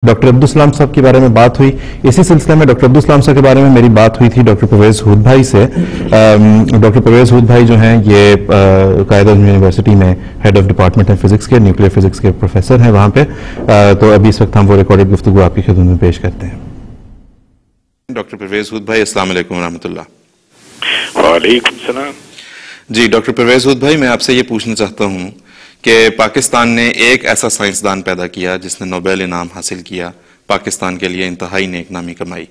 Doctor Abdul Salam साहब के बारे में बात हुई। इसी सिलसिले में डॉक्टर अब्दुल सलाम साहब के बारे में मेरी बात हुई थी डॉक्टर परवेज हूद भाई से। डॉक्टर परवेज हूद भाई जो हैं ये कायद-ए-आज़म यूनिवर्सिटी में हेड ऑफ डिपार्टमेंट है फिजिक्स के, न्यूक्लियर फिजिक्स के प्रोफेसर हैं वहां पे। तो अभी इस वक्त हम वो रिकॉर्डेड गुफ्तगू आपकी खिदमत में पेश करते हैं। डॉक्टर परवेज हूद भाई, अस्सलाम वालेकुम व रहमतुल्लाह। वालेकुम सलाम। जी डॉक्टर परवेज हूद भाई, मैं आपसे ये पूछना चाहता हूँ कि पाकिस्तान ने एक ऐसा साइंसदान पैदा किया जिसने नोबेल इनाम हासिल किया, पाकिस्तान के लिए इंतहाई नेक नामी कमाई।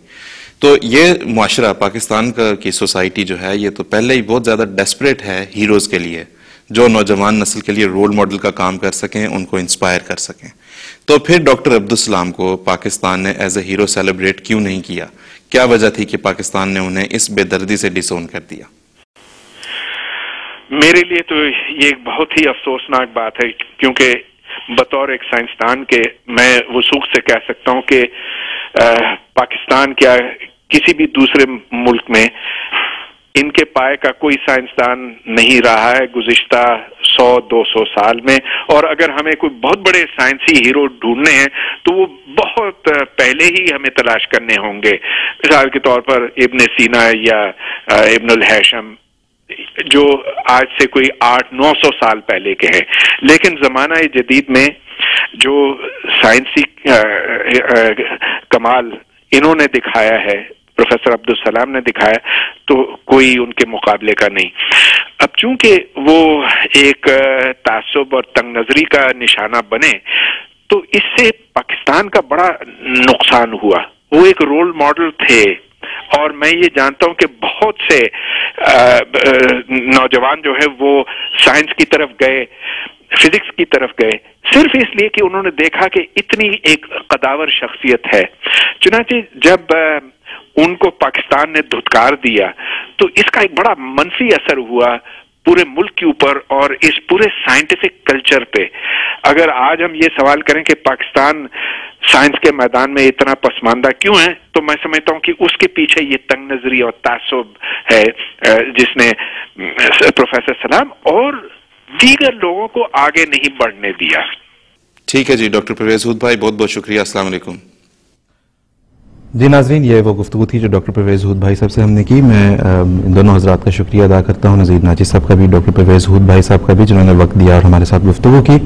तो ये मुआशरा पाकिस्तान की सोसाइटी जो है ये तो पहले ही बहुत ज़्यादा डेस्परेट है हीरोज़ के लिए, जो नौजवान नस्ल के लिए रोल मॉडल का काम कर सकें, उनको इंस्पायर कर सकें। तो फिर डॉक्टर अब्दुल सलाम को पाकिस्तान ने एज ए हीरो सेलिब्रेट क्यों नहीं किया? क्या वजह थी कि पाकिस्तान ने उन्हें इस बेदर्दी से डिसोन कर दिया? मेरे लिए तो ये एक बहुत ही अफसोसनाक बात है, क्योंकि बतौर एक साइंसदान के मैं वसूख से कह सकता हूं कि पाकिस्तान क्या किसी भी दूसरे मुल्क में इनके पाए का कोई साइंसदान नहीं रहा है गुज़िश्ता 100-200 साल में। और अगर हमें कोई बहुत बड़े साइंसी हीरो ढूंढने हैं तो वो बहुत पहले ही हमें तलाश करने होंगे। मिसाल के तौर पर इब्न सीना या इब्नुल हैशम, जो आज से कोई 800-900 साल पहले के हैं। लेकिन जमाना जदीद में जो साइंसी कमाल इन्होंने दिखाया है, प्रोफेसर अब्दुल सलाम ने दिखाया, तो कोई उनके मुकाबले का नहीं। अब चूंकि वो एक तासुब और तंग नजरी का निशाना बने तो इससे पाकिस्तान का बड़ा नुकसान हुआ। वो एक रोल मॉडल थे और मैं ये जानता हूं कि बहुत से नौजवान जो है वो साइंस की तरफ गए, फिजिक्स की तरफ गए, सिर्फ इसलिए कि उन्होंने देखा कि इतनी एक कदावर शख्सियत है। चुनांचे जब उनको पाकिस्तान ने धुतकार दिया तो इसका एक बड़ा मनफी असर हुआ पूरे मुल्क के ऊपर और इस पूरे साइंटिफिक कल्चर पे। अगर आज हम ये सवाल करें कि पाकिस्तान साइंस के मैदान में इतना पसमानदा क्यों है, तो मैं समझता हूं कि उसके पीछे ये तंग नजरी और तासुब है जिसने प्रोफेसर सलाम और दीगर लोगों को आगे नहीं बढ़ने दिया। ठीक है जी डॉक्टर परवेज हूद भाई, बहुत बहुत शुक्रिया। अस्सलाम वालेकुम। जी नाजरीन, ये वो गुफ्तगू थी जो डॉक्टर परवेज हूद भाई साहब से हमने की। मैं इन दोनों हजरात का शुक्रिया अदा करता हूँ, नज़ीर नाची साहब का भी, डॉक्टर परवेज हूद भाई साहब का भी, जिन्होंने वक्त दिया और हमारे साथ गुफ्तगू की।